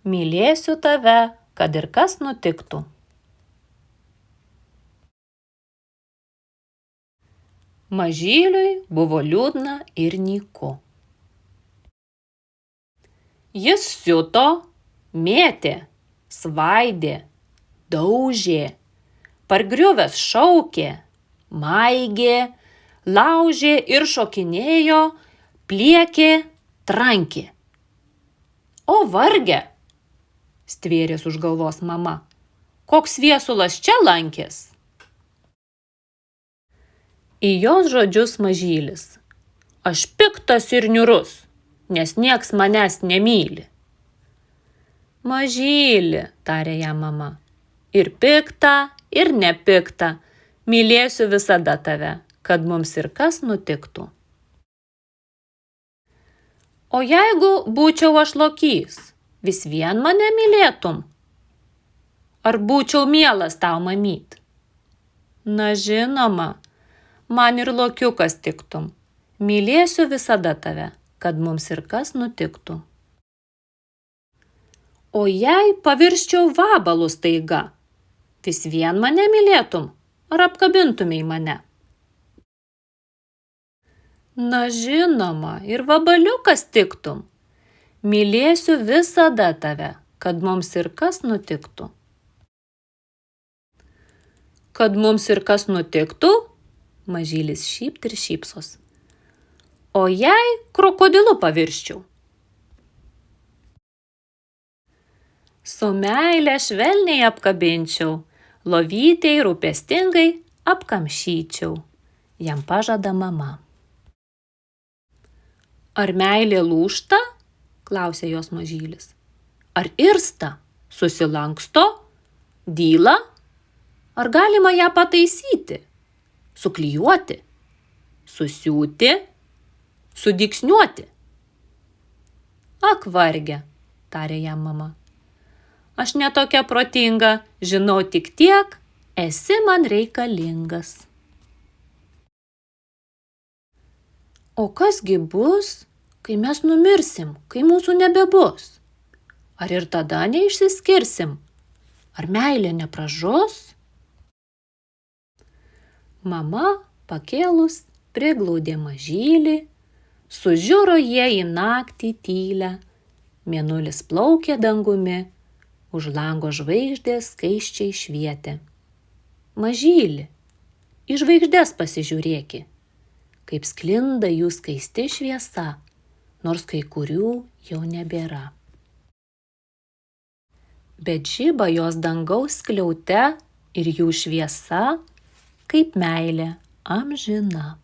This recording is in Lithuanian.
Mylėsiu tave, kad ir kas nutiktų. Mažyliui buvo liūdna ir nyku. Jis siuto, mėtė, svaidė, daužė, pargriuvęs šaukė, maigė, laužė ir šokinėjo, pliekė, trankė. O varge, stvėrės už galvos mama, koks viesulas čia lankės? Į jos žodžius mažylis: aš piktas ir niūrus, nes nieks manęs nemyli. Mažyli, tarė jam mama, ir pikta, ir nepikta, mylėsiu visada tave, kad mums ir kas nutiktų. O jeigu būčiau aš lokys, vis vien mane mylėtum? Ar būčiau mielas tau, mamyt? Na žinoma, man ir lokiukas tiktum. Mylėsiu visada tave, kad mums ir kas nutiktų. O jei pavirsčiau vabalu staiga, vis vien mane mylėtum, ar apkabintumei mane? Na žinoma, ir vabaliukas tiktum. Mylėsiu visada tave, kad mums ir kas nutiktų. Kad mums ir kas nutiktų? Mažylis šypt ir šypsos. O jei krokodilu pavirsčiau? Su meile švelniai apkabinčiau, lovytei rūpestingai apkamšyčiau, jam pažada mama. Ar meilė lūžta? Klausė jos mažylis. Ar irsta, susilanksto, dyla? Ar galima ją pataisyti, suklijuoti, susiūti, sudygsniuoti? Ak varge, tarė jam mama. Aš netokia protinga, žinau tik tiek, esi man reikalingas. O kasgi bus, kai mes numirsim, kai mūsų nebebus? Ar ir tada neišsiskirsim? Ar meilė nepražus? Mama pakėlus priglaudė mažylį, sužiuro jie į naktį tylią, mėnulis plaukė dangumi, už lango žvaigždės skaisčiai švietė. Mažyli, į žvaigždes pasižiūrėki, kaip sklinda jų skaisti šviesa, nors kai kurių jau nebėra. Bet žiba jos dangaus skliaute ir jų šviesa, kaip meilė amžina.